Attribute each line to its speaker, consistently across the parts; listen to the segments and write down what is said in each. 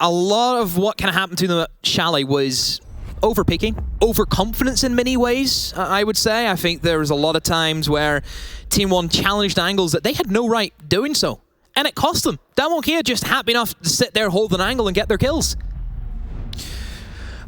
Speaker 1: a lot of what kind of happened to them at Chalet was over-peaking, overconfidence in many ways, I would say. I think there was a lot of times where Team One challenged angles that they had no right doing so. And it cost them. DAMWON Kia just happy enough to sit there, hold an angle, and get their kills.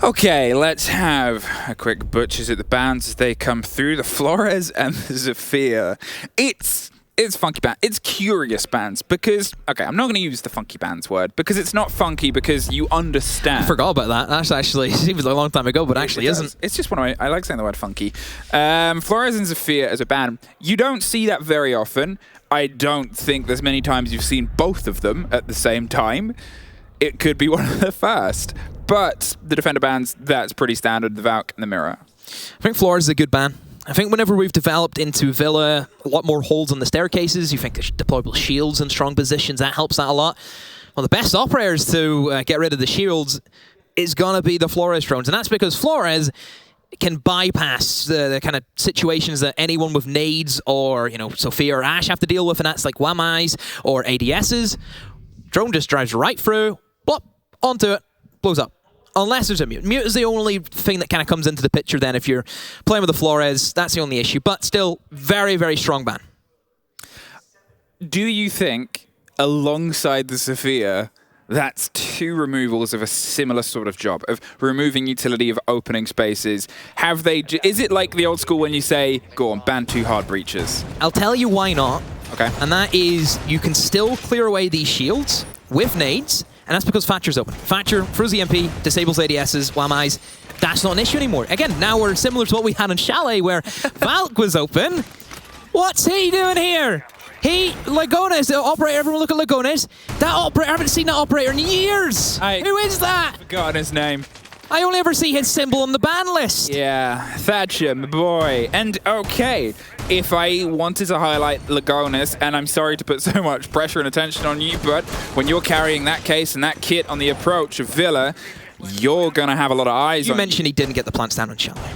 Speaker 2: Okay, let's have a quick butchers at the bands as they come through. The Flores and the Zafir. It's funky band. It's curious bands because, okay, I'm not going to use the funky bands word because it's not funky because you understand.
Speaker 1: I forgot about that. That's actually, it seems a long time ago, but actually isn't.
Speaker 2: It's just one of my, I like saying the word funky. Flores and Zafir as a band, you don't see that very often. I don't think there's many times you've seen both of them at the same time. It could be one of the first. But the Defender bands, that's pretty standard, the Valk and the Mirror.
Speaker 1: I think Flores is a good band. I think whenever we've developed into Villa, a lot more holds on the staircases, you think there's deployable shields in strong positions, that helps out a lot. Well, the best operators to get rid of the shields is going to be the Flores drones, and that's because Flores can bypass the kind of situations that anyone with nades or, you know, Sophia or Ash have to deal with, and that's like WAMIs or ADSs. Drone just drives right through, blop, onto it, blows up. Unless there's a mute. Mute is the only thing that kind of comes into the picture then if you're playing with the Flores. That's the only issue. But still, very, very strong ban.
Speaker 2: Do you think, alongside the Sophia, that's two removals of a similar sort of job, of removing utility of opening spaces? Have they... Is it like the old school when you say, go on, ban two hard breaches?
Speaker 1: I'll tell you why not.
Speaker 2: Okay.
Speaker 1: And that is, you can still clear away these shields with nades, and that's because Thatcher's open. Thatcher throws the MP, disables ADSs, WAMIs. That's not an issue anymore. Again, now we're similar to what we had in Chalet, where Valk was open. What's he doing here? Lagones, the operator, everyone look at Lagones. That operator, I haven't seen that operator in years. Who is that?
Speaker 2: I've forgotten his name.
Speaker 1: I only ever see his symbol on the ban list.
Speaker 2: Yeah, Thatcher, my boy. And okay, if I wanted to highlight Lagones, and I'm sorry to put so much pressure and attention on you, but when you're carrying that case and that kit on the approach of Villa, you're going to have a lot of eyes on you.
Speaker 1: You mentioned he didn't get the plants down on Chalet.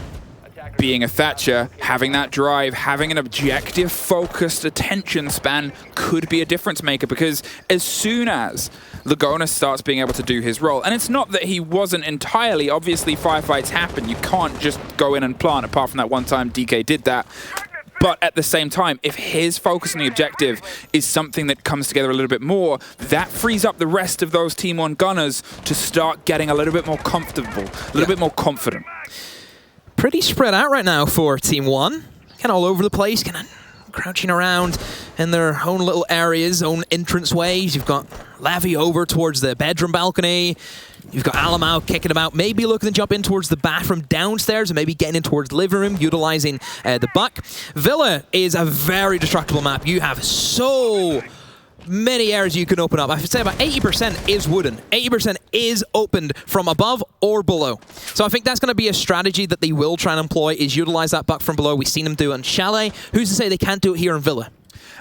Speaker 2: Being a Thatcher, having that drive, having an objective, focused attention span could be a difference maker, because as soon as Lagones starts being able to do his role, and it's not that he wasn't entirely, obviously firefights happen, you can't just go in and plant, apart from that one time DK did that. But at the same time, if his focus on the objective is something that comes together a little bit more, that frees up the rest of those Team 1 gunners to start getting a little bit more comfortable, a little bit more confident.
Speaker 1: Pretty spread out right now for Team 1. Kind of all over the place, kind of crouching around in their own little areas, own entrance ways. You've got Lavi over towards the bedroom balcony. You've got Alamau kicking about, maybe looking to jump in towards the bathroom downstairs and maybe getting in towards the living room, utilizing the buck. Villa is a very destructible map. You have so many areas you can open up. I would say about 80% is wooden. 80% is opened from above or below. So I think that's going to be a strategy that they will try and employ, is utilize that buck from below. We've seen them do it in Chalet. Who's to say they can't do it here in Villa?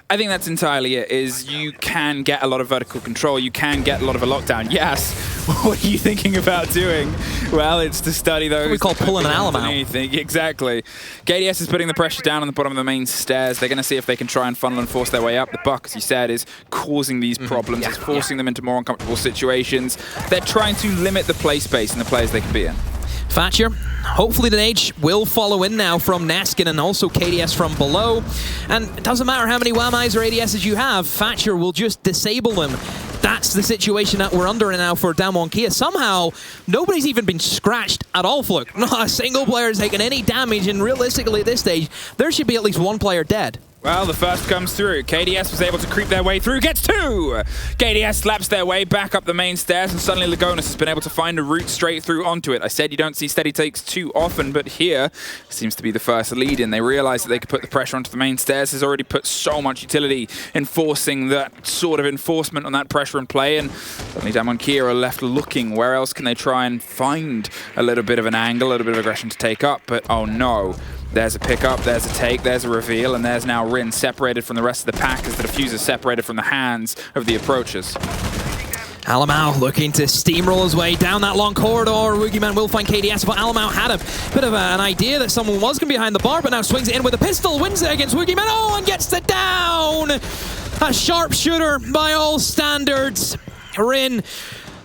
Speaker 2: I think that's entirely it, is you can get a lot of vertical control, you can get a lot of a lockdown. Yes, what are you thinking about doing? Well, it's to study those.
Speaker 1: We call pulling an Alamau.
Speaker 2: Exactly. KDS is putting the pressure down on the bottom of the main stairs. They're going to see if they can try and funnel and force their way up. The buck, as you said, is causing these problems, it's forcing them into more uncomfortable situations. They're trying to limit the play space and the players they can be in.
Speaker 1: Thatcher, hopefully the nade will follow in now from Neskin and also KDS from below. And it doesn't matter how many WAMIs or ADSs you have, Thatcher will just disable them. That's the situation that we're under now for DAMWON Kia. Somehow, nobody's even been scratched at all, Fluke. Not a single player has taken any damage, and realistically at this stage, there should be at least one player dead.
Speaker 2: Well, the first comes through. KDS was able to creep their way through, gets two! KDS slaps their way back up the main stairs, and suddenly Lagones has been able to find a route straight through onto it. I said you don't see steady takes too often, but here seems to be the first lead in. They realize that they could put the pressure onto the main stairs. Has already put so much utility in forcing that sort of enforcement on that pressure and play, and suddenly DAMWON Kia are left looking. Where else can they try and find a little bit of an angle, a little bit of aggression to take up? But oh no. There's a pickup, there's a take, there's a reveal, and there's now Rin separated from the rest of the pack as the diffuser separated from the hands of the approachers.
Speaker 1: Alamau looking to steamroll his way down that long corridor. Woogieman will find KDS, but Alamau had a bit of an idea that someone was going to be behind the bar, but now swings it in with a pistol, wins it against Woogieman. Oh, and gets it down! A sharpshooter by all standards. Rin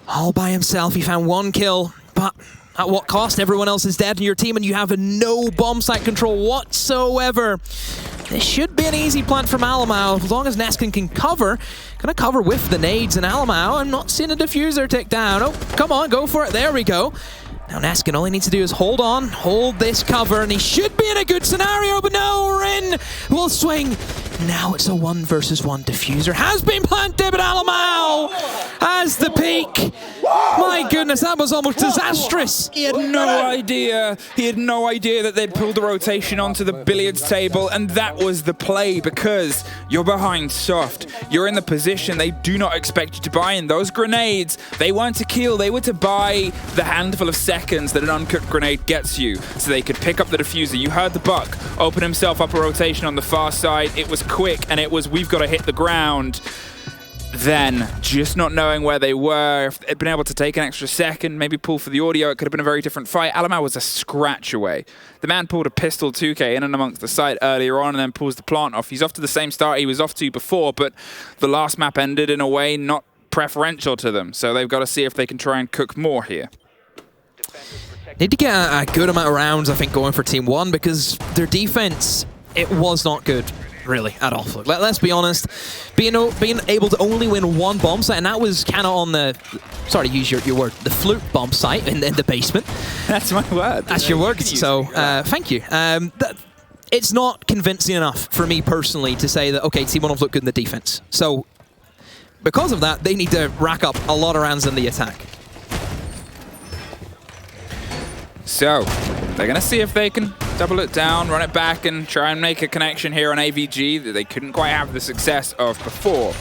Speaker 1: All by himself, he found 1 kill, but at what cost? Everyone else is dead in your team and you have no bomb site control whatsoever. This should be an easy plant from Alamau, as long as Neskin can cover. Gonna cover with the nades, and Alamau, I'm not seeing a diffuser tick down. Oh, come on, go for it, there we go. Now Neskin, all he needs to do is hold on, hold this cover, and he should be in a good scenario, but no, Rin will swing. Now it's a 1 versus 1 diffuser. Has been planted, but Alamau has the peak. My goodness, that was almost disastrous.
Speaker 2: He had no idea. He had no idea that they'd pulled the rotation onto the billiards table, and that was the play, because you're behind soft. You're in the position they do not expect you to buy in. Those grenades, they weren't to kill, they were to buy the handful of seconds that an uncooked grenade gets you, so they could pick up the diffuser. You heard the Buck open himself up a rotation on the far side. It was quick, and it was, we've got to hit the ground. Then, just not knowing where they were, if they'd been able to take an extra second, maybe pull for the audio, it could have been a very different fight. Alamau was a scratch away. The man pulled a pistol 2K in and amongst the site earlier on and then pulls the plant off. He's off to the same start he was off to before, but the last map ended in a way not preferential to them, so they've got to see if they can try and cook more here.
Speaker 1: Need to get a good amount of rounds, I think, going for Team 1, because their defense, it was not good, really, at all. Let's be honest, being able to only win 1 bomb site, and that was kind of on the, sorry to use your word, the flute bomb site in the basement.
Speaker 2: That's my word.
Speaker 1: That's your word, so thank you. It's not convincing enough for me personally to say that, okay, Team 1 have looked good in the defense. So, because of that, they need to rack up a lot of rounds in the attack.
Speaker 2: So, they're going to see if they can double it down, run it back, and try and make a connection here on AVG that they couldn't quite have the success of before.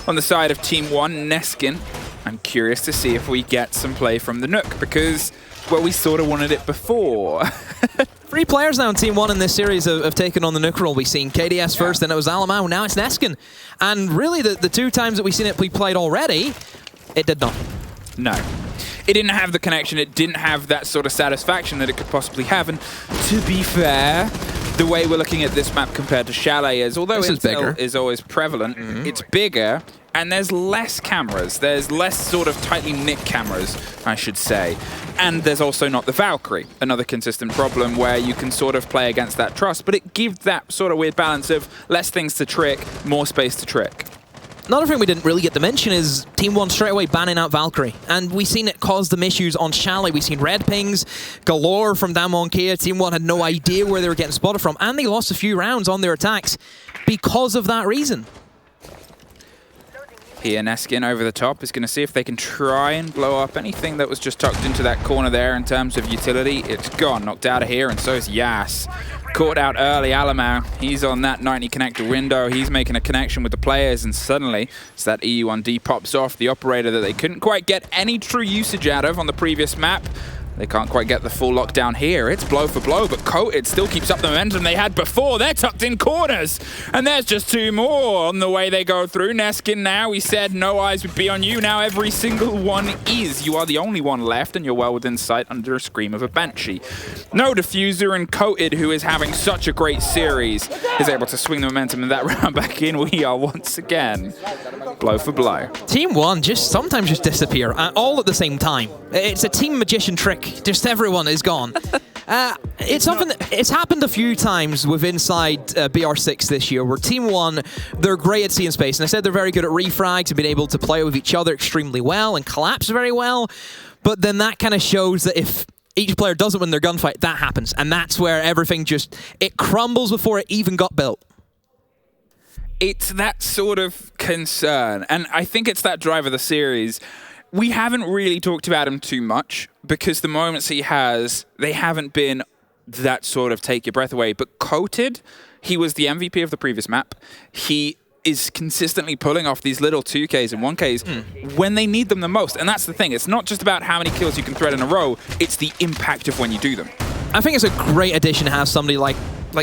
Speaker 2: On the side of Team 1, Neskin, I'm curious to see if we get some play from the Nook, because, well, we sort of wanted it before.
Speaker 1: 3 players now in Team 1 in this series have taken on the Nook role. We've seen KDS first, then it was Alamau, now it's Neskin. And really, the 2 times that we've seen it be played already, it did not.
Speaker 2: No. It didn't have the connection, it didn't have that sort of satisfaction that it could possibly have, and to be fair, the way we're looking at this map compared to Chalet is, although Intel is always prevalent, it's bigger, and there's less cameras, there's less sort of tightly knit cameras, I should say, and there's also not the Valkyrie, another consistent problem where you can sort of play against that trust, but it gives that sort of weird balance of less things to trick, more space to trick.
Speaker 1: Another thing we didn't really get to mention is Team 1 straight away banning out Valkyrie. And we've seen it cause them issues on Chalet. We've seen red pings galore from DAMWON Kia. Team 1 had no idea where they were getting spotted from. And they lost a few rounds on their attacks because of that reason.
Speaker 2: Here, Neskin over the top is going to see if they can try and blow up anything that was just tucked into that corner there in terms of utility. It's gone, knocked out of here, and so is Yas. Caught out early, Alamau. He's on that 90 connector window. He's making a connection with the players, and suddenly, as that EU1D pops off, the operator that they couldn't quite get any true usage out of on the previous map, they can't quite get the full lockdown here. It's blow for blow, but Coated still keeps up the momentum they had before. They're tucked in corners. And there's just 2 more on the way they go through. Neskin now, he said no eyes would be on you. Now every single one is. You are the only one left, and you're well within sight under a scream of a Banshee. No diffuser, and Coated, who is having such a great series, is able to swing the momentum of that round back in. We are once again blow for blow.
Speaker 1: Team 1 sometimes just disappear, all at the same time. It's a team magician trick. Just everyone is gone. It's something it's happened a few times with inside BR6 this year, where Team 1, they're great at seeing space. And I said they're very good at refrags and being able to play with each other extremely well and collapse very well. But then that kind of shows that if each player doesn't win their gunfight, that happens. And that's where everything it crumbles before it even got built.
Speaker 2: It's that sort of concern. And I think it's that drive of the series. We haven't really talked about him too much because the moments he has, they haven't been that sort of take your breath away. But Coated, he was the MVP of the previous map. He is consistently pulling off these little 2Ks and 1Ks when they need them the most. And that's the thing. It's not just about how many kills you can thread in a row. It's the impact of when you do them.
Speaker 1: I think it's a great addition to have somebody like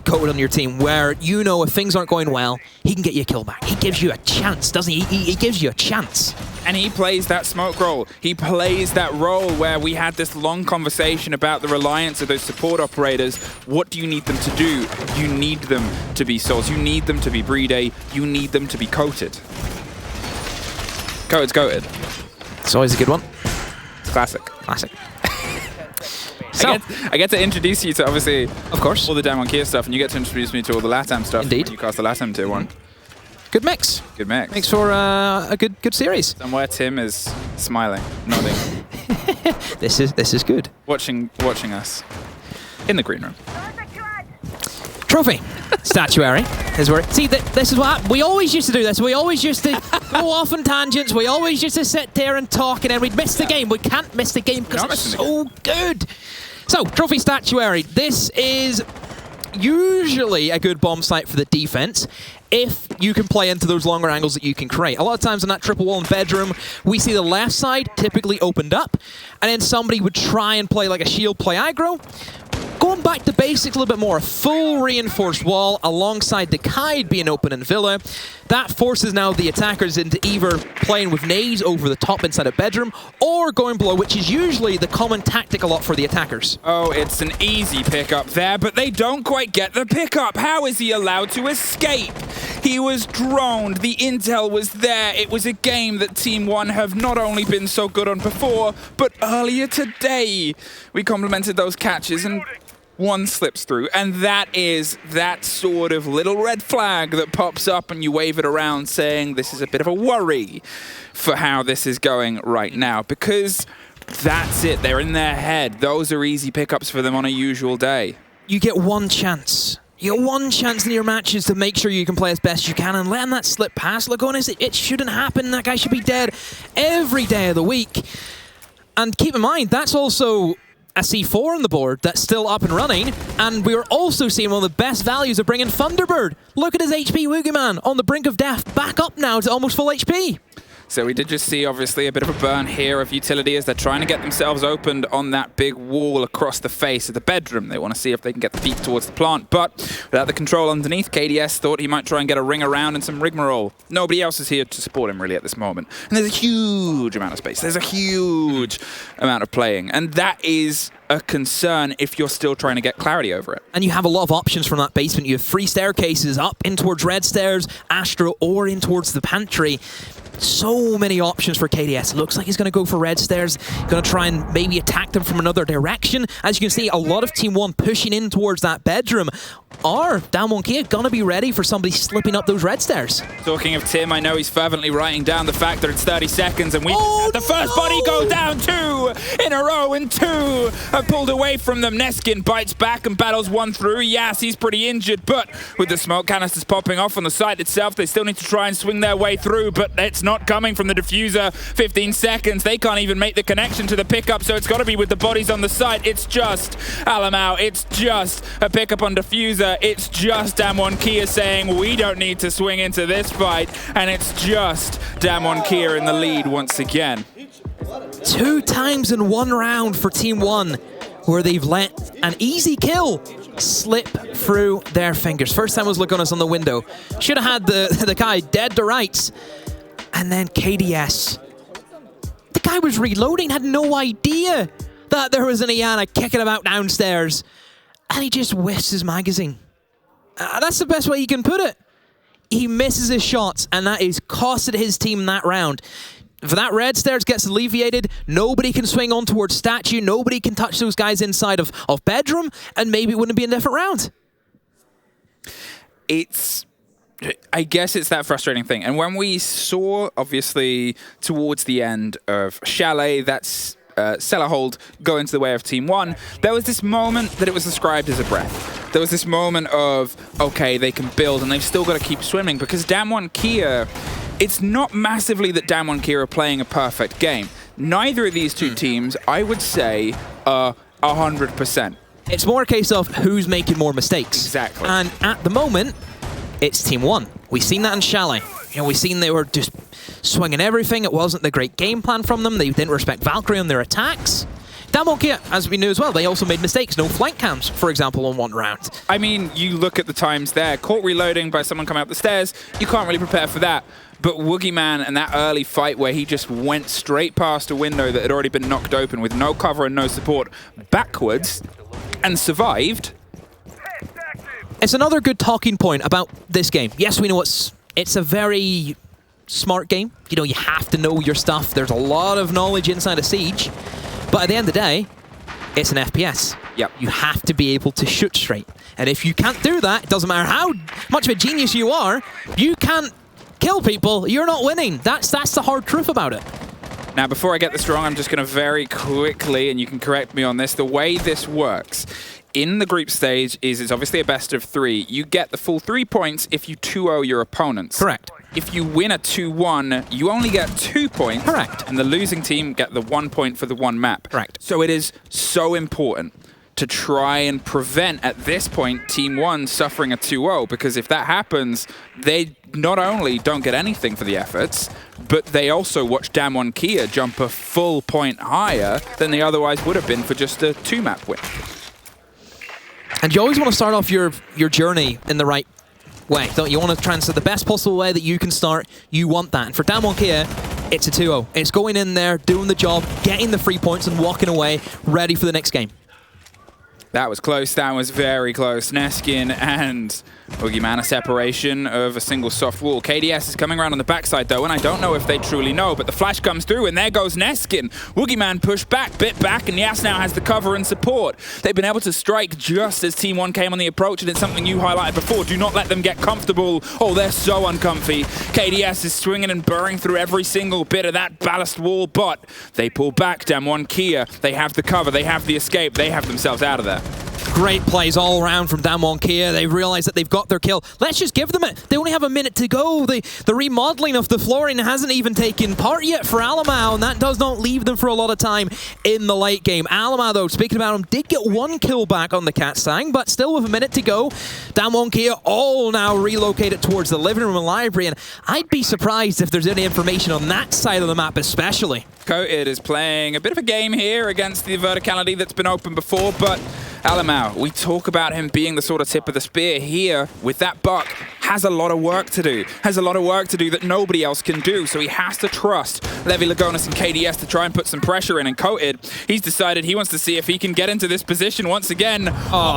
Speaker 1: Coated on your team, where you know if things aren't going well, he can get you a kill back. He gives you a chance, doesn't he? He gives you a chance.
Speaker 2: And he plays that smoke role. He plays that role where we had this long conversation about the reliance of those support operators. What do you need them to do? You need them to be Souls. You need them to be Brede. You need them to be Coated. Coated's Coated.
Speaker 1: It's always a good one.
Speaker 2: Classic.
Speaker 1: Classic. So,
Speaker 2: I get to introduce you to, obviously,
Speaker 1: of course,
Speaker 2: all the DAMWON Kia stuff, and you get to introduce me to all the LATAM stuff.
Speaker 1: Indeed.
Speaker 2: When you cast the LATAM tier 1.
Speaker 1: Good mix.
Speaker 2: Good mix.
Speaker 1: Thanks for a good series.
Speaker 2: Somewhere Tim is smiling, nodding.
Speaker 1: This is good.
Speaker 2: Watching us in the green room.
Speaker 1: Trophy. Statuary is where. See, this is what happened. We always used to do this. We always used to go off on tangents. We always used to sit there and talk, and then we'd miss the game. We can't miss the game because it's so good. So, Trophy Statuary. This is usually a good bomb site for the defense if you can play into those longer angles that you can create. A lot of times in that triple wall and bedroom, we see the left side typically opened up, and then somebody would try and play like a shield play aggro. Going back to basics a little bit more, a full reinforced wall alongside the Kite being open in Villa. That forces now the attackers into either playing with nades over the top inside a bedroom or going below, which is usually the common tactic a lot for the attackers.
Speaker 2: Oh, it's an easy pickup there, but they don't quite get the pickup. How is he allowed to escape? He was droned. The intel was there. It was a game that Team 1 have not only been so good on before, but earlier today. We complimented those catches and one slips through, and that is that sort of little red flag that pops up and you wave it around saying this is a bit of a worry for how this is going right now, because that's it. They're in their head. Those are easy pickups for them on a usual day.
Speaker 1: You get one chance. You get one chance in your matches to make sure you can play as best you can, and letting that slip past Lagonis, it shouldn't happen. That guy should be dead every day of the week. And keep in mind, that's also a C4 on the board that's still up and running, and we are also seeing one of the best values of bringing Thunderbird. Look at his HP, Woogieman, on the brink of death, back up now to almost full HP.
Speaker 2: So we did just see, obviously, a bit of a burn here of utility as they're trying to get themselves opened on that big wall across the face of the bedroom. They want to see if they can get the peek towards the plant, but without the control underneath, KDS thought he might try and get a ring around and some rigmarole. Nobody else is here to support him, really, at this moment. And there's a huge amount of space. There's a huge amount of playing, and that is a concern if you're still trying to get clarity over it.
Speaker 1: And you have a lot of options from that basement. You have 3 staircases up in towards red stairs, Astro, or in towards the pantry. So many options for KDS. Looks like he's going to go for red stairs, going to try and maybe attack them from another direction. As you can see, a lot of Team 1 pushing in towards that bedroom. Are DAMWON Kia going to be ready for somebody slipping up those red stairs?
Speaker 2: Talking of Tim, I know he's fervently writing down the fact that it's 30 seconds and we had the first body go down 2 in a row, and 2 are pulled away from them. Neskin bites back and battles 1 through. Yes, he's pretty injured, but with the smoke canisters popping off on the site itself, they still need to try and swing their way through, but it's not coming from the diffuser. 15 seconds. They can't even make the connection to the pickup, so it's got to be with the bodies on the site. It's just Alamau. It's just a pickup on diffuser. It's just DAMWON Kia saying we don't need to swing into this fight, and it's just DAMWON Kia in the lead once again.
Speaker 1: 2 times in 1 round for Team 1 where they've let an easy kill slip through their fingers. First time was Lagonis on the window. Should have had the guy dead to rights. And then KDS. The guy was reloading, had no idea that there was an Iana kicking about downstairs. And he just whiffs his magazine. That's the best way you can put it. He misses his shots, and that is costed his team that round. If that red stairs gets alleviated, nobody can swing on towards Statue, nobody can touch those guys inside of bedroom, and maybe it wouldn't be a different round.
Speaker 2: I guess it's that frustrating thing. And when we saw, obviously, towards the end of Chalet, that's Cellar Hold go into the way of Team 1, there was this moment that it was described as a breath. There was this moment of, okay, they can build, and they've still got to keep swimming, because DAMWON Kia, it's not massively that DAMWON Kia are playing a perfect game. Neither of these 2 teams, I would say, are 100%.
Speaker 1: It's more a case of who's making more mistakes.
Speaker 2: Exactly.
Speaker 1: And at the moment, it's Team 1. We've seen that in Chalet. You know, we've seen they were just swinging everything. It wasn't the great game plan from them. They didn't respect Valkyrie on their attacks. DAMWON Kia, as we knew as well, they also made mistakes. No flank cams, for example, on 1 round.
Speaker 2: I mean, you look at the times there. Caught reloading by someone coming up the stairs. You can't really prepare for that. But Woogieman and that early fight where he just went straight past a window that had already been knocked open with no cover and no support backwards and survived.
Speaker 1: It's another good talking point about this game. Yes, we know it's a very smart game. You know, you have to know your stuff. There's a lot of knowledge inside of Siege. But at the end of the day, it's an FPS.
Speaker 2: Yep.
Speaker 1: You have to be able to shoot straight. And if you can't do that, it doesn't matter how much of a genius you are, you can't kill people, you're not winning. That's the hard truth about it.
Speaker 2: Now, before I get this wrong, I'm just going to very quickly, and you can correct me on this, the way this works in the group stage is it's obviously a best of 3. You get the full 3 points if you 2-0 your opponents.
Speaker 1: Correct.
Speaker 2: If you win a 2-1, you only get 2 points.
Speaker 1: Correct.
Speaker 2: And the losing team get the 1 point for the 1 map.
Speaker 1: Correct.
Speaker 2: So it is so important to try and prevent, at this point, Team 1 suffering a 2-0, because if that happens, they not only don't get anything for the efforts, but they also watch DAMWON Kia jump a full point higher than they otherwise would have been for just a 2-map win.
Speaker 1: And you always want to start off your journey in the right way, don't you? Want to transfer the best possible way that you can start. You want that. And for DAMWON Kia, it's a 2-0. It's going in there, doing the job, getting the 3 points and walking away, ready for the next game.
Speaker 2: That was close. That was very close. Neskin and Boogeyman, a separation of a single soft wall. KDS is coming around on the backside, though, and I don't know if they truly know, but the flash comes through, and there goes Neskin. Boogeyman pushed back, bit back, and Yas now has the cover and support. They've been able to strike just as Team 1 came on the approach, and it's something you highlighted before. Do not let them get comfortable. Oh, they're so uncomfy. KDS is swinging and burring through every single bit of that ballast wall, but they pull back. DAMWON Kia, they have the cover, they have the escape, they have themselves out of there.
Speaker 1: Great plays all around from DAMWON Kia. They realize that they've got their kill. Let's just give them it. They only have a minute to go. The remodeling of the flooring hasn't even taken part yet for Alamau, and that does not leave them for a lot of time in the late game. Alamau, though, speaking about him, did get 1 kill back on the Cat Sang, but still with a minute to go. DAMWON Kia all now relocated towards the living room and library, and I'd be surprised if there's any information on that side of the map especially.
Speaker 2: Coated is playing a bit of a game here against the verticality that's been open before, but Alamau, we talk about him being the sort of tip of the spear here with that buck, has a lot of work to do. Has a lot of work to do that nobody else can do, so he has to trust Levi Lagonis and KDS to try and put some pressure in, and Coated, he's decided he wants to see if he can get into this position once again.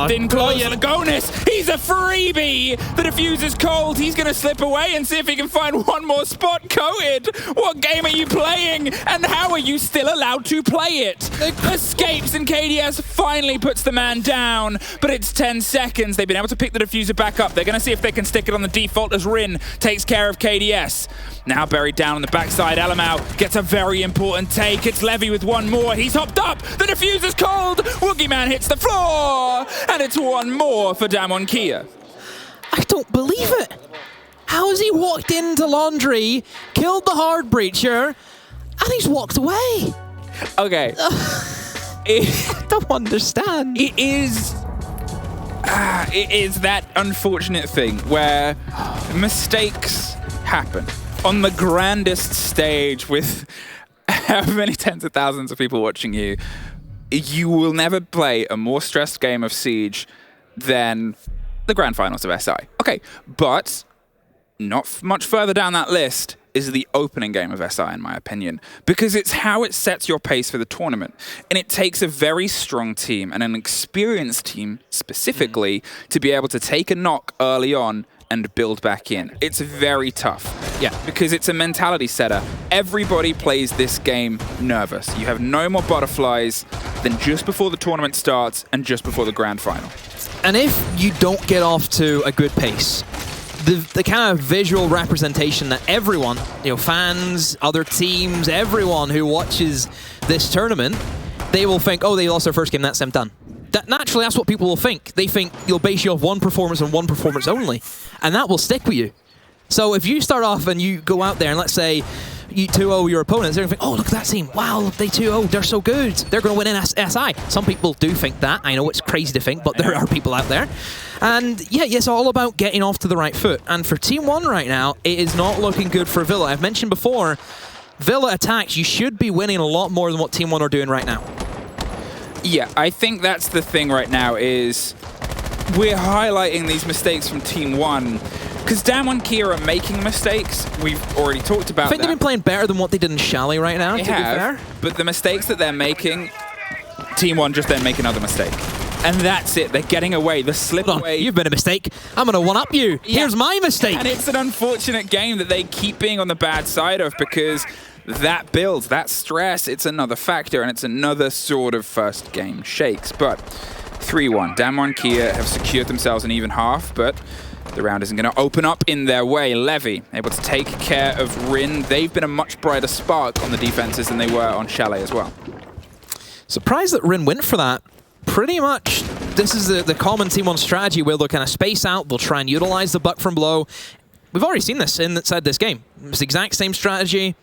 Speaker 2: In close, Lagonis, he's a freebie! The diffuse is cold, he's gonna slip away and see if he can find one more spot. Coated, what game are you playing? And how are you still allowed to play it? Escapes, and KDS finally puts the man down, but it's 10 seconds. They've been able to pick the diffuser back up. They're going to see if they can stick it on the default as Rin takes care of KDS. Now buried down on the backside, Alamau gets a very important take. It's Levy with 1 more. He's hopped up. The diffuser's cold. Woogieman hits the floor, and it's 1 more for DAMWON Kia.
Speaker 1: I don't believe it. How has he walked into Laundry, killed the hard breacher, and he's walked away?
Speaker 2: Okay.
Speaker 1: I don't understand.
Speaker 2: It is that unfortunate thing where mistakes happen on the grandest stage with how many tens of thousands of people watching you. You will never play a more stressed game of Siege than the grand finals of SI. Okay, but not much further down that list is the opening game of SI, in my opinion, because it's how it sets your pace for the tournament. And it takes a very strong team, and an experienced team specifically, to be able to take a knock early on and build back in. It's very tough. Yeah, because it's a mentality setter. Everybody plays this game nervous. You have no more butterflies than just before the tournament starts and just before the grand final.
Speaker 1: And if you don't get off to a good pace, the kind of visual representation that everyone, fans, other teams, everyone who watches this tournament, they will think, oh, they lost their first game, that's them done. Naturally, that's what people will think. They think you'll base you off one performance and one performance only, and that will stick with you. So if you start off and you go out there and let's say you 2-0 your opponents, they're going to think, oh, look at that team. Wow, they 2-0. They're so good. They're going to win in SI. Some people do think that. I know it's crazy to think, but there are people out there. And yeah, it's all about getting off to the right foot. And for Team 1 right now, it is not looking good for Villa. I've mentioned before, Villa attacks, you should be winning a lot more than what Team 1 are doing right now.
Speaker 2: Yeah, I think that's the thing right now is we're highlighting these mistakes from Team 1 because DAMWON Kia are making mistakes. We've already talked about that.
Speaker 1: I think they've been playing better than what they did in Chalet right now, to be fair.
Speaker 2: But the mistakes that they're making, Team 1 just then make another mistake. And that's it. They're getting away. The slip away.
Speaker 1: You've been a mistake. I'm going to one-up you. Yeah. Here's my mistake.
Speaker 2: And it's an unfortunate game that they keep being on the bad side of because that build, that stress, it's another factor, and it's another sort of first game shakes. But 3-1. DAMWON Kia have secured themselves an even half, but the round isn't going to open up in their way. Levy able to take care of Rin. They've been a much brighter spark on the defenses than they were on Chalet as well.
Speaker 1: Surprised that Rin went for that. Pretty much, this is the common Team 1 strategy where they'll kind of space out, they'll try and utilize the buck from below. We've already seen this inside this game. It's the exact same strategy.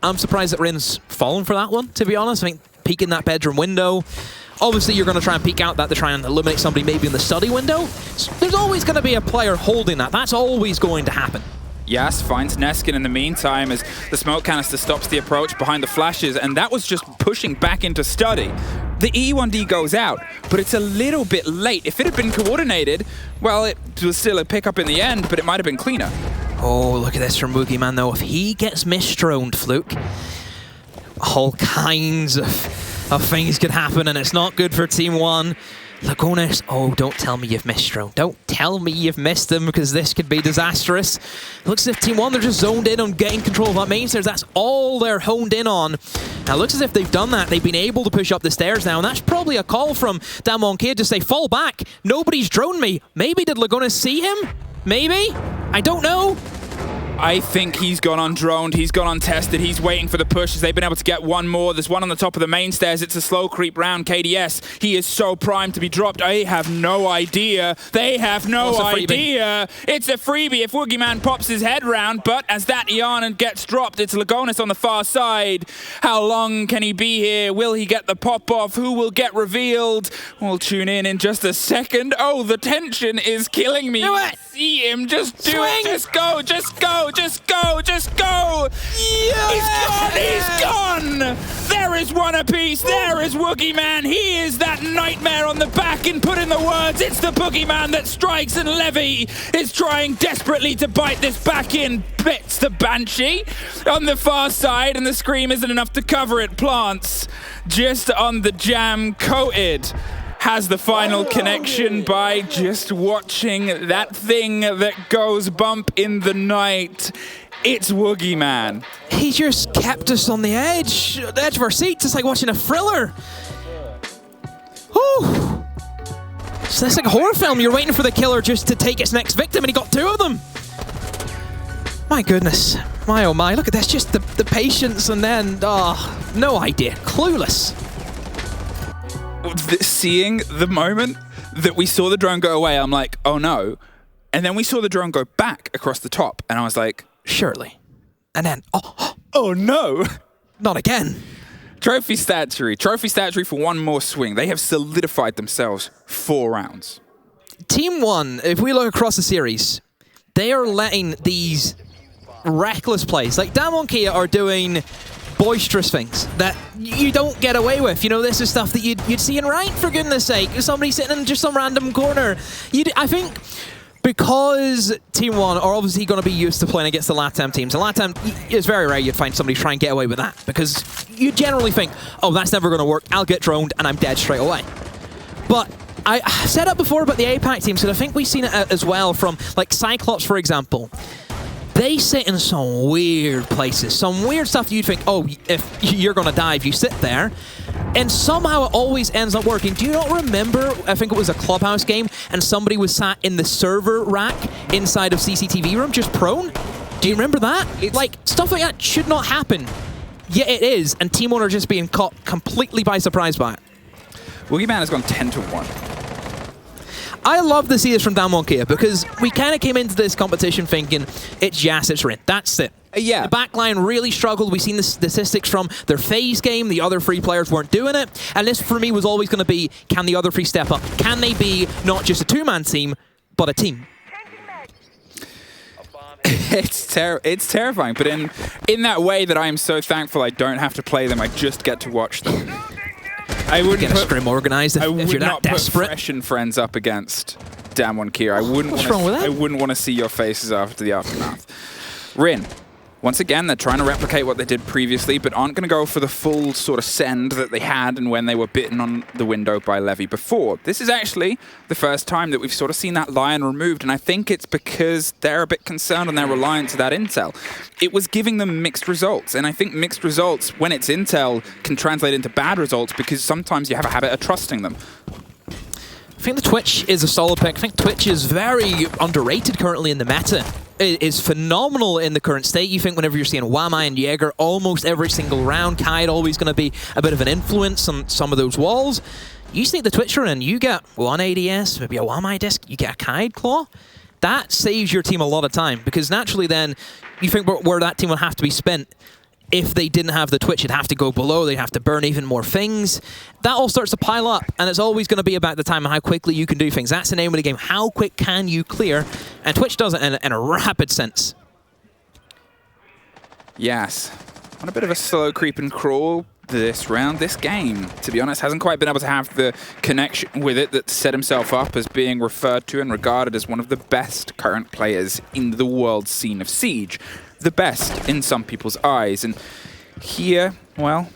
Speaker 1: I'm surprised that Rin's fallen for that one, to be honest. I think peeking that bedroom window. Obviously, you're going to try and peek out that to try and eliminate somebody maybe in the study window. So there's always going to be a player holding that. That's always going to happen.
Speaker 2: Yas finds Neskin in the meantime as the smoke canister stops the approach behind the flashes, and that was just pushing back into study. The E1D goes out, but it's a little bit late. If it had been coordinated, well, it was still a pickup in the end, but it might have been cleaner.
Speaker 1: Oh, look at this from Woogieman, though. If he gets misdroned, Fluke, all kinds of things could happen, and it's not good for Team 1. Lagonis, oh, don't tell me you've missed Drone. Don't tell me you've missed them, because this could be disastrous. Looks as if Team 1, they're just zoned in on getting control of that main stairs. That's all they're honed in on. Now, it looks as if they've done that. They've been able to push up the stairs now, and that's probably a call from DAMWON Kid to say, fall back. Nobody's droned me. Maybe did Lagonis see him? Maybe? I don't know.
Speaker 2: I think he's gone undroned, he's gone untested, he's waiting for the pushes. They've been able to get one more. There's one on the top of the main stairs. It's a slow creep round. KDS, he is so primed to be dropped. I have no idea. They have no idea. It's a freebie if Woogieman pops his head round, but as that Iana gets dropped, it's Lagonis on the far side. How long can he be here? Will he get the pop off? Who will get revealed? We'll tune in just a second. Oh, the tension is killing me.
Speaker 1: Do it!
Speaker 2: See him, just do it. Just go, just go. Just go, just go! Yes! He's gone! There is one apiece, there is Woogieman. He is that nightmare on the back, and put in the words, it's the Boogeyman that strikes, and Levy is trying desperately to bite this back in. Bits the Banshee on the far side, and the scream isn't enough to cover it. Plants just on the jam, coated. Has the final connection by just watching that thing that goes bump in the night. It's Woogieman.
Speaker 1: He just kept us on the edge of our seats. It's like watching a thriller. Whew. So it's like a horror film. You're waiting for the killer just to take its next victim, and he got two of them. My goodness. My oh my. Look at this. Just the patience, and then, no idea. Clueless.
Speaker 2: Seeing the moment that we saw the drone go away, I'm like, oh no. And then we saw the drone go back across the top, and I was like,
Speaker 1: surely. And then,
Speaker 2: oh no.
Speaker 1: Not again.
Speaker 2: Trophy Statuary for one more swing. They have solidified themselves 4 rounds.
Speaker 1: Team 1, if we look across the series, they are letting these reckless plays, like DAMWON Kia are doing boisterous things that you don't get away with. You know, this is stuff that you'd see in Rank, for goodness sake. Somebody sitting in just some random corner. I think because Team 1 are obviously going to be used to playing against the LATAM teams. And LATAM, it's very rare you'd find somebody try and get away with that, because you generally think, oh, that's never going to work. I'll get droned and I'm dead straight away. But I said it before about the APAC teams, and I think we've seen it as well from, like, Cyclops, for example. They sit in some weird places, some weird stuff you'd think, oh, if you're going to die if you sit there. And somehow it always ends up working. Do you not remember, I think it was a Clubhouse game, and somebody was sat in the server rack inside of CCTV room, just prone? Do you remember that? Like, stuff like that should not happen. Yet it is, and Team 1 are just being caught completely by surprise by it.
Speaker 2: Woogieman has gone 10-1.
Speaker 1: I love to see this from DAMWON Kia, because we kind of came into this competition thinking, it's Yas, it's Rin. That's it.
Speaker 2: Yeah.
Speaker 1: The backline really struggled. We've seen the statistics from their phase game. The other 3 players weren't doing it. And this, for me, was always going to be, can the other 3 step up? Can they be not just a 2-man team, but a team?
Speaker 2: It's terrifying, but in that way that I am so thankful I don't have to play them, I just get to watch them. I wouldn't
Speaker 1: get a scrim organized if you're that desperate.
Speaker 2: Put Fresh and Friends up against DAMWON Kia.
Speaker 1: What's wrong with that?
Speaker 2: I wouldn't want to see your faces after the aftermath. Rin, Once again, they're trying to replicate what they did previously, but aren't going to go for the full sort of send that they had and when they were bitten on the window by Levy before. This is actually the first time that we've sort of seen that lion removed, and I think it's because they're a bit concerned on their reliance to that intel. It was giving them mixed results, and I think mixed results, when it's intel, can translate into bad results because sometimes you have a habit of trusting them.
Speaker 1: I think the Twitch is a solid pick. I think Twitch is very underrated currently in the meta. It is phenomenal in the current state. You think whenever you're seeing Wamai and Jaeger almost every single round, Kite always going to be a bit of an influence on some of those walls. You sneak the Twitcher in, you get one ADS, maybe a Wamai disc, you get a Kite Claw. That saves your team a lot of time, because naturally then you think where that team would have to be spent. If they didn't have the Twitch, it'd have to go below, they'd have to burn even more things. That all starts to pile up, and it's always going to be about the time and how quickly you can do things. That's the name of the game. How quick can you clear? And Twitch does it in a rapid sense.
Speaker 2: Yes. On a bit of a slow creep and crawl this round, this game, to be honest, hasn't quite been able to have the connection with it that set himself up as being referred to and regarded as one of the best current players in the world scene of Siege. The best in some people's eyes. And here, well,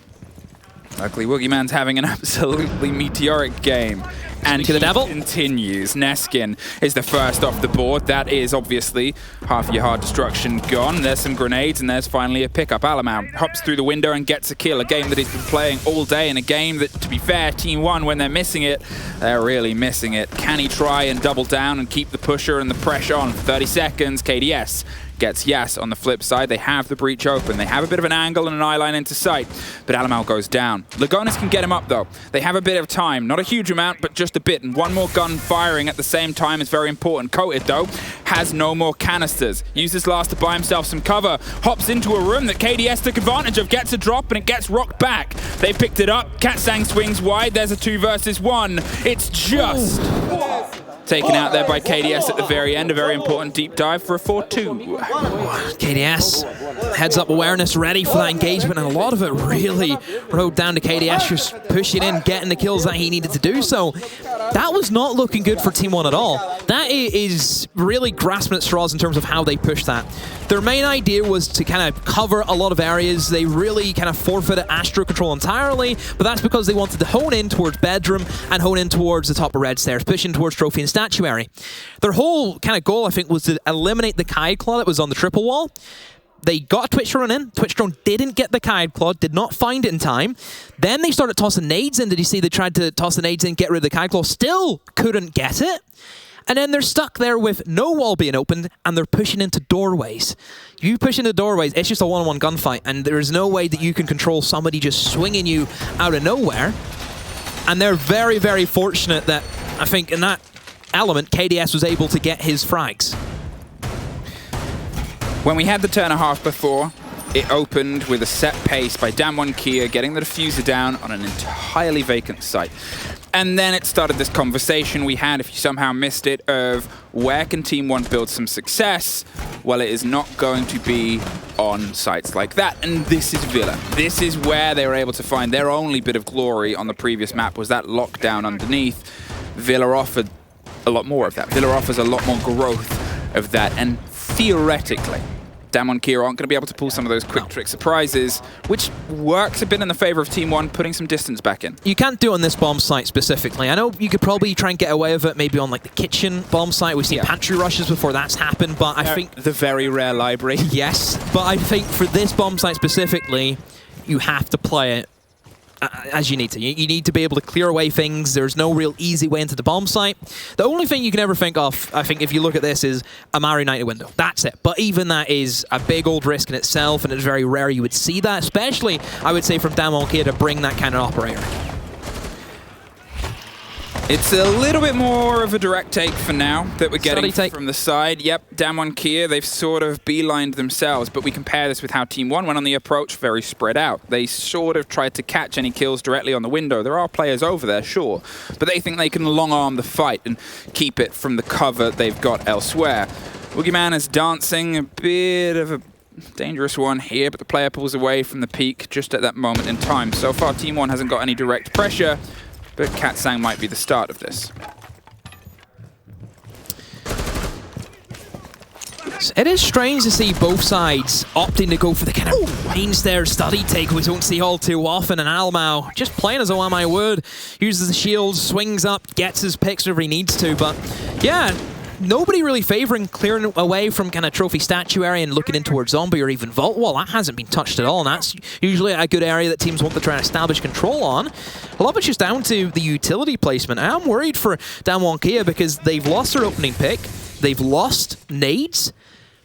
Speaker 2: luckily Woogieman's having an absolutely meteoric game. And he continues. Neskin is the first off the board. That is obviously half of your hard destruction gone. There's some grenades, and there's finally a pickup. Alamau hops through the window and gets a kill. A game that he's been playing all day, and a game that, to be fair, Team One, when they're missing it, they're really missing it. Can he try and double down and keep the pusher and the pressure on for 30 seconds? KDS gets Yas on the flip side. They have the breach open. They have a bit of an angle and an eye line into sight, but Alamau goes down. Lagonis can get him up, though. They have a bit of time. Not a huge amount, but just a bit. And one more gun firing at the same time is very important. Coated, though, has no more canisters. Uses last to buy himself some cover. Hops into a room that KDS took advantage of. Gets a drop, and it gets rocked back. They picked it up. Katsang swings wide. There's a 2 versus 1. It's just taken out there by KDS at the very end. A very important deep dive for a 4-2.
Speaker 1: KDS, heads up awareness, ready for that engagement, and a lot of it really rode down to KDS, just pushing in, getting the kills that he needed to do so. That was not looking good for Team One at all. That is really grasping at straws in terms of how they pushed that. Their main idea was to kind of cover a lot of areas. They really kind of forfeited Astro control entirely, but that's because they wanted to hone in towards Bedroom and hone in towards the top of Red Stairs, pushing towards Trophy and Statuary. Their whole kind of goal, I think, was to eliminate the Kite Claw that was on the triple wall. They got a Twitch drone in. Twitch drone didn't get the Kite Claw, did not find it in time. Then they started tossing nades in. Did you see they tried to toss the nades in, get rid of the Kite Claw? Still couldn't get it. And then they're stuck there with no wall being opened, and they're pushing into doorways. You push into doorways, it's just a one-on-one gunfight, and there is no way that you can control somebody just swinging you out of nowhere. And they're very, very fortunate that, I think, in that element, KDS was able to get his frags.
Speaker 2: When we had the turn and a half before, it opened with a set pace by DAMWON Kia getting the diffuser down on an entirely vacant site. And then it started this conversation we had, if you somehow missed it, of where can Team One build some success? Well, it is not going to be on sites like that. And this is Villa. This is where they were able to find their only bit of glory on the previous map, was that lockdown underneath. Villa offered a lot more of that. Villa offers a lot more growth of that. And theoretically, DAMWON Kia aren't going to be able to pull some of those quick trick surprises, which works a bit in the favor of Team One, putting some distance back in.
Speaker 1: You can't do it on this bomb site specifically. I know you could probably try and get away with it maybe on like the kitchen bomb site. We've seen pantry rushes before that's happened, but I think...
Speaker 2: The very rare library.
Speaker 1: Yes, but I think for this bomb site specifically, you have to play it as you need to. You need to be able to clear away things. There's no real easy way into the bomb site. The only thing you can ever think of, I think, if you look at this, is a Mario 90 window. That's it. But even that is a big old risk in itself, and it's very rare you would see that, especially, I would say, from DAMWON Kia to bring that kind of operator.
Speaker 2: It's a little bit more of a direct take for now that we're getting from the side. Yep, DAMWON Kia, they've sort of beelined themselves, but we compare this with how Team One went on the approach, very spread out. They sort of tried to catch any kills directly on the window. There are players over there, sure, but they think they can long-arm the fight and keep it from the cover they've got elsewhere. Woogieman is dancing, a bit of a dangerous one here, but the player pulls away from the peak just at that moment in time. So far, Team One hasn't got any direct pressure, but Katsang might be the start of this.
Speaker 1: It is strange to see both sides opting to go for the kind of main stairs study take we don't see all too often, and Almau just playing as oNe would, uses the shields, swings up, gets his picks whenever he needs to, but yeah, nobody really favoring clearing away from kind of trophy statuary and looking in towards zombie or even vault wall. That hasn't been touched at all, and that's usually a good area that teams want to try and establish control on. A lot of it's just down to the utility placement. I am worried for DAMWON because they've lost their opening pick, they've lost nades.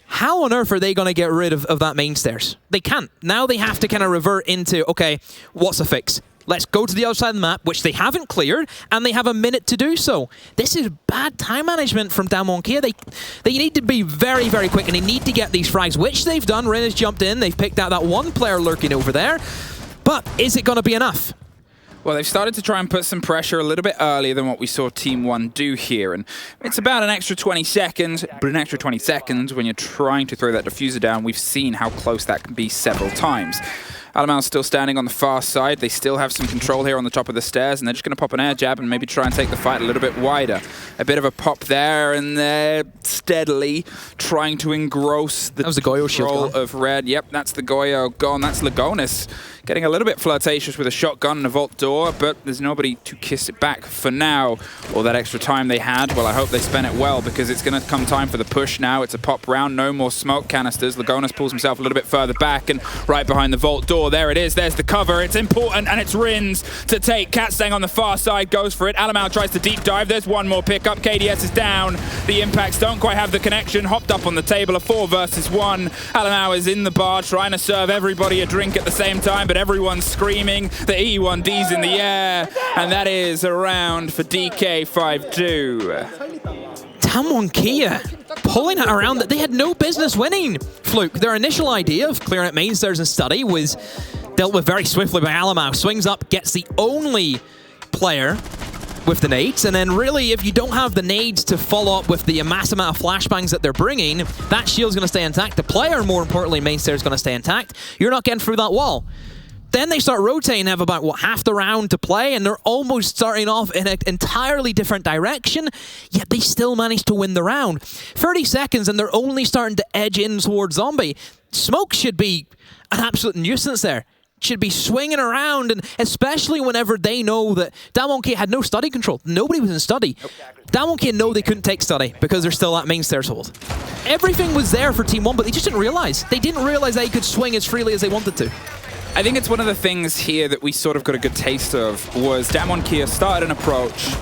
Speaker 1: How on earth are they going to get rid of that main stairs? They can't. Now they have to kind of revert into, okay, what's the fix? Let's go to the other side of the map, which they haven't cleared, and they have a minute to do so. This is bad time management from DAMWON. They need to be very, very quick, and they need to get these frags, which they've done. Rin has jumped in. They've picked out that one player lurking over there. But is it going to be enough?
Speaker 2: Well, they've started to try and put some pressure a little bit earlier than what we saw Team 1 do here. And it's about an extra 20 seconds, but an extra 20 seconds when you're trying to throw that diffuser down, we've seen how close that can be several times. Alamau's still standing on the far side. They still have some control here on the top of the stairs, and they're just going to pop an air jab and maybe try and take the fight a little bit wider. A bit of a pop there, and they're steadily trying to engross the control of red. Yep, that's the Goyo gone. That's Lagonis getting a little bit flirtatious with a shotgun and a vault door, but there's nobody to kiss it back for now. All that extra time they had, well, I hope they spent it well, because it's going to come time for the push now. It's a pop round, no more smoke canisters. Lagonis pulls himself a little bit further back, and right behind the vault door, there it is. There's the cover. It's important, and it's Rin's to take. Catstang on the far side goes for it. Alamau tries to deep dive. There's one more pickup. KDS is down. The impacts don't quite have the connection. Hopped up on the table, a 4 versus 1. Alamau is in the bar trying to serve everybody a drink at the same time, but everyone's screaming. The E1D's in the air, and that is a round for DK5-2.
Speaker 1: DAMWON pulling it around that they had no business winning. Fluke, their initial idea of clearing out main stairs and study was dealt with very swiftly by Alamau. Swings up, gets the only player with the nades, and then really, if you don't have the nades to follow up with the mass amount of flashbangs that they're bringing, that shield's going to stay intact. The player, more importantly, main stairs, is going to stay intact. You're not getting through that wall. Then they start rotating, have about, what, half the round to play, and they're almost starting off in an entirely different direction, yet they still manage to win the round. 30 seconds, and they're only starting to edge in towards zombie. Smoke should be an absolute nuisance there. Should be swinging around, and especially whenever they know that DAMWON had no study control. Nobody was in study. DAMWON know they couldn't take study because they're still at main stairs hold. Everything was there for Team 1, but they just didn't realize. They didn't realize they could swing as freely as they wanted to.
Speaker 2: I think it's one of the things here that we sort of got a good taste of was DAMWON started an approach,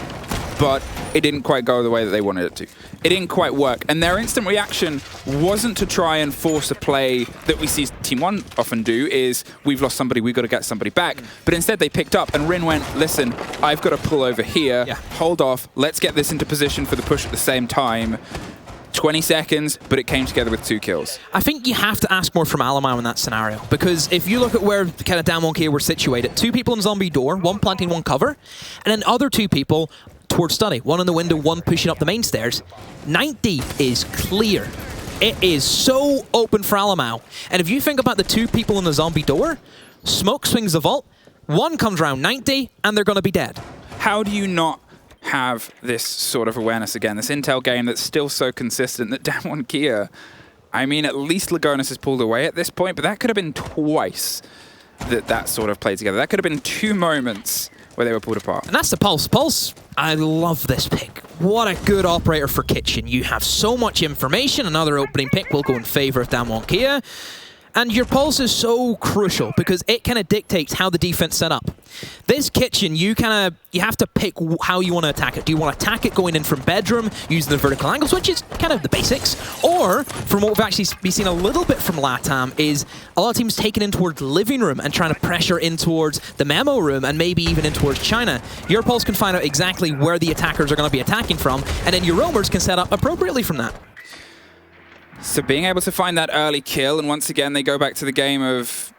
Speaker 2: but it didn't quite go the way that they wanted it to. It didn't quite work, and their instant reaction wasn't to try and force a play that we see Team 1 often do, is we've lost somebody, we've got to get somebody back. But instead they picked up, and Rin went, listen, I've got to pull over here, hold off, let's get this into position for the push at the same time. 20 seconds, but it came together with 2 kills.
Speaker 1: I think you have to ask more from Alamau in that scenario, because if you look at where kind of DAMWON were situated, 2 people in zombie door, 1 planting, 1 cover, and then other 2 people towards study, 1 in the window, 1 pushing up the main stairs. 90 is clear. It is so open for Alamau. And if you think about the 2 people in the zombie door, Smoke swings the vault, 1 comes around 90, and they're going to be dead.
Speaker 2: How do you not have this sort of awareness again, this intel game that's still so consistent that DAMWON, I mean, at least Lagonis has pulled away at this point, but that could have been twice that sort of played together. That could have been 2 moments where they were pulled apart.
Speaker 1: And that's the Pulse. Pulse, I love this pick. What a good operator for Kitchen. You have so much information. Another opening pick will go in favor of DAMWON. And your Pulse is so crucial because it kind of dictates how the defense set up. This Kitchen, you have to pick how you want to attack it. Do you want to attack it going in from bedroom, using the vertical angles, which is kind of the basics, or from what we've actually been seeing a little bit from LATAM is a lot of teams taking in towards living room and trying to pressure in towards the memo room and maybe even in towards China. Your Pulse can find out exactly where the attackers are going to be attacking from, and then your roamers can set up appropriately from that.
Speaker 2: So being able to find that early kill, and once again they go back to the game of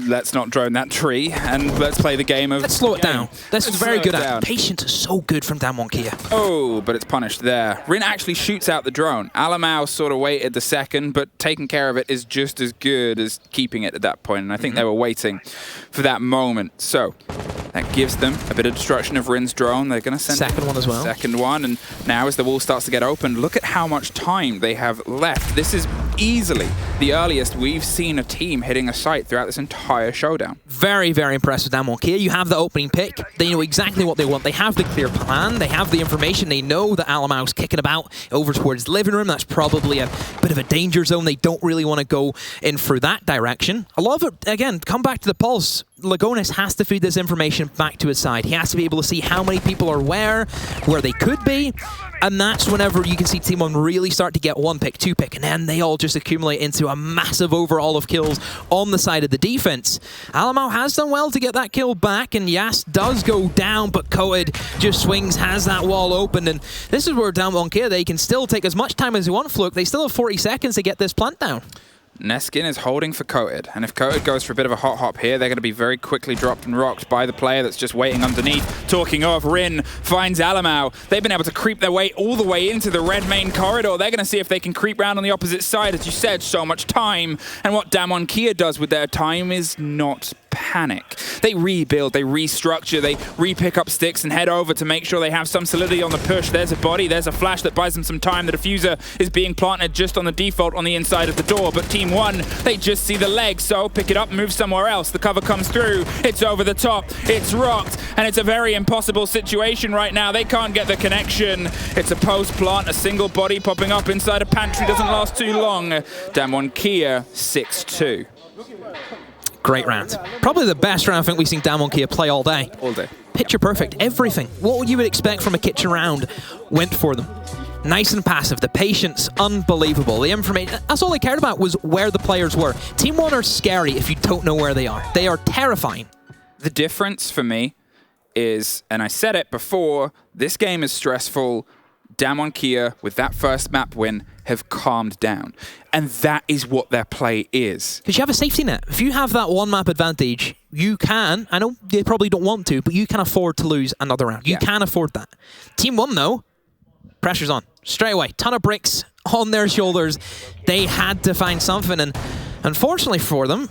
Speaker 2: let's not drone that tree, and let's play the game of...
Speaker 1: Let's slow it down. That's very good. Patience is so good from DAMWON.
Speaker 2: Oh, but it's punished there. Rin actually shoots out the drone. Alamau sort of waited the second, but taking care of it is just as good as keeping it at that point, and I think they were waiting for that moment. So That gives them a bit of destruction of Rin's drone. They're going to send
Speaker 1: second one as well.
Speaker 2: Second one, and now as the wall starts to get open, look at how much time they have left. This is easily the earliest we've seen a team hitting a site throughout this entire showdown.
Speaker 1: Very, very impressed with DAMWON here. You have the opening pick. They know exactly what they want. They have the clear plan. They have the information. They know that Alamau's kicking about over towards the living room. That's probably a bit of a danger zone. They don't really want to go in through that direction. A lot of it, again, come back to the pulse. Lagonis has to feed this information back to his side. He has to be able to see how many people are where they could be, and that's whenever you can see Team One really start to get one pick, two pick, and then they all just accumulate into a massive overall of kills on the side of the defense. Alamau has done well to get that kill back, and Yas does go down, but Coed just swings, has that wall open, and this is where DAMWON here, they can still take as much time as they want, Fluke. They still have 40 seconds to get this plant down.
Speaker 2: Neskin is holding for Coed, and if Coed goes for a bit of a hot hop here, they're going to be very quickly dropped and rocked by the player that's just waiting underneath. Talking of, Rin finds Alamau. They've been able to creep their way all the way into the red main corridor. They're going to see if they can creep round on the opposite side. As you said, so much time. And what DAMWON Kia does with their time is not panic. They rebuild, they restructure, they re-pick up sticks and head over to make sure they have some solidity on the push. There's a body, there's a flash that buys them some time. The diffuser is being planted just on the default on the inside of the door, but Team One, they just see the leg, so pick it up, move somewhere else. The cover comes through, it's over the top, it's rocked, and it's a very impossible situation right now. They can't get the connection. It's a post plant, a single body popping up inside a pantry, doesn't last too long. DAMWON Kia 6-2.
Speaker 1: Great round. Probably the best round I think we've seen DAMWON Kia play all day.
Speaker 2: All day.
Speaker 1: Picture perfect. Everything. What you would expect from a kitchen round went for them. Nice and passive. The patience, unbelievable. The information, that's all they cared about was where the players were. Team One are scary if you don't know where they are. They are terrifying.
Speaker 2: The difference for me is, and I said it before, this game is stressful. DAMWON Kia, with that first map win, have calmed down. And that is what their play is.
Speaker 1: Because you have a safety net. If you have that one map advantage, you can, I know they probably don't want to, but you can afford to lose another round. You can afford that. Team One, though, pressure's on. Straight away, ton of bricks on their shoulders. They had to find something, and unfortunately for them,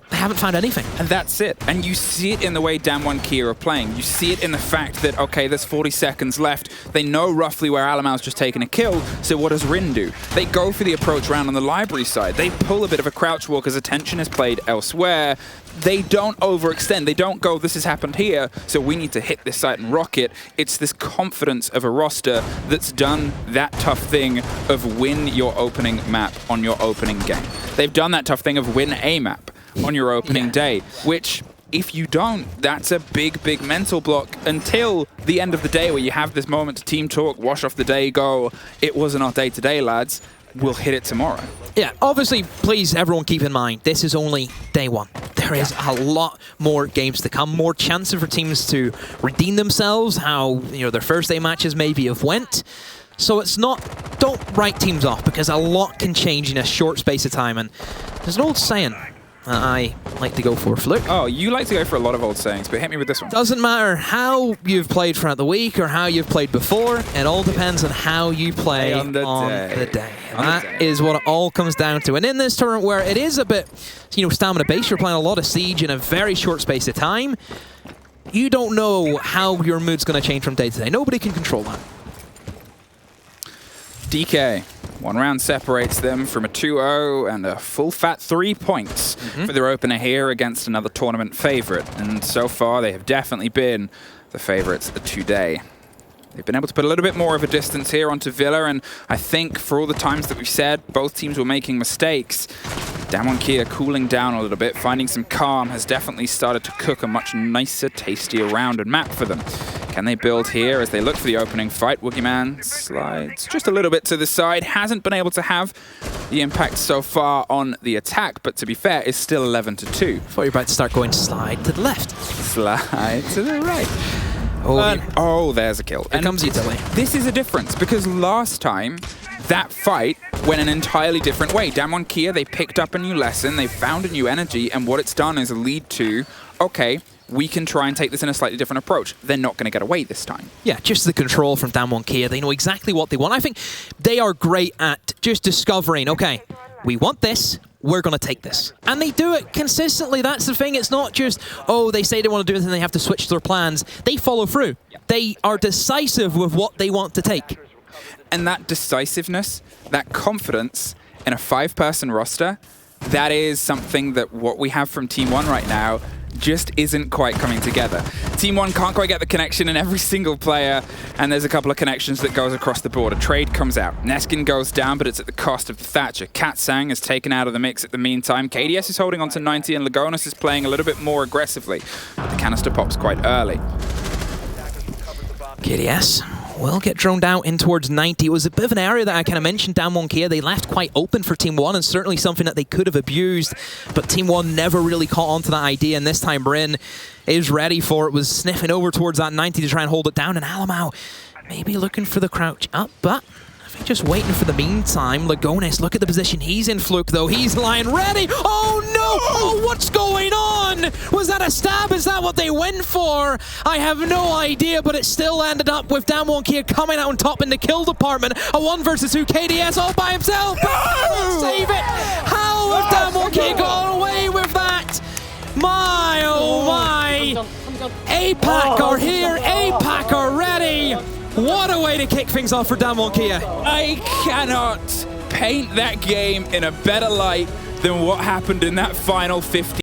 Speaker 1: they haven't found anything.
Speaker 2: And that's it. And you see it in the way DAMWON Kia are playing. You see it in the fact that, okay, there's 40 seconds left. They know roughly where Alamau's just taken a kill, so what does Rin do? They go for the approach round on the library side. They pull a bit of a crouch walk as attention is played elsewhere. They don't overextend. They don't go, this has happened here, so we need to hit this site and rock it. It's this confidence of a roster that's done that tough thing of win your opening map on your opening game. They've done that tough thing of win a map on your opening day, which if you don't, that's a big, big mental block until the end of the day where you have this moment to team talk, wash off the day, go, it wasn't our day today, lads. We'll hit it tomorrow.
Speaker 1: Yeah, obviously, please, everyone keep in mind, this is only day one. There is a lot more games to come, more chances for teams to redeem themselves, how their first day matches maybe have went. So it's not, don't write teams off, because a lot can change in a short space of time. And there's an old saying I like to go for, Fluke.
Speaker 2: Oh, you like to go for a lot of old sayings, but hit me with this one.
Speaker 1: Doesn't matter how you've played throughout the week or how you've played before. It all depends on how you play on the day. And that is what it all comes down to. And in this tournament where it is a bit, stamina based, you're playing a lot of Siege in a very short space of time. You don't know how your mood's going to change from day to day. Nobody can control that.
Speaker 2: DK. One round separates them from a 2-0 and a full fat 3 points for their opener here against another tournament favorite. And so far, they have definitely been the favorites today. They've been able to put a little bit more of a distance here onto Villa, and I think for all the times that we've said both teams were making mistakes, DAMWON Kia cooling down a little bit, finding some calm, has definitely started to cook a much nicer, tastier round and map for them. Can they build here as they look for the opening fight? Woogieman slides just a little bit to the side, hasn't been able to have the impact so far on the attack, but to be fair, is still 11-2.
Speaker 1: I thought you were about to start going slide to the left.
Speaker 2: Slide to the right. Oh, there's a kill.
Speaker 1: Here comes utility.
Speaker 2: This is a difference, because last time, that fight went an entirely different way. DAMWON Kia, they picked up a new lesson, they found a new energy, and what it's done is lead to, okay, we can try and take this in a slightly different approach. They're not going to get away this time.
Speaker 1: Yeah, just the control from DAMWON Kia. They know exactly what they want. I think they are great at just discovering, okay, we want this, we're going to take this. And they do it consistently. That's the thing. It's not just, oh, they say they want to do it and they have to switch their plans. They follow through. They are decisive with what they want to take.
Speaker 2: And that decisiveness, that confidence in a 5-person roster, that is something that what we have from Team One right now just isn't quite coming together. Team One can't quite get the connection in every single player, and there's a couple of connections that goes across the board. A trade comes out. Neskin goes down, but it's at the cost of the Thatcher. Katsang is taken out of the mix at the meantime. KDS is holding on to 90, and Lagonis is playing a little bit more aggressively. But the canister pops quite early.
Speaker 1: KDS will get droned out in towards 90. It was a bit of an area that I kind of mentioned, DAMWON Kia. They left quite open for Team One, and certainly something that they could have abused, but Team One never really caught on to that idea, and this time Bryn is ready for it, was sniffing over towards that 90 to try and hold it down, and Alamau maybe looking for the crouch up, but I think just waiting for the meantime. Lagonis, look at the position he's in, Fluke, though. He's lying ready. Oh, no! Oh, what's going on? Was that a stab? Is that what they went for? I have no idea, but it still ended up with DAMWON Kia coming out on top in the kill department. A 1 versus 2 KDS all by himself. No! Save it! How have DAMWON Kia got away with that? My, oh my! APAC are here. APAC are ready. What a way to kick things off for DAMWON Kia.
Speaker 2: I cannot paint that game in a better light than what happened in that final 15.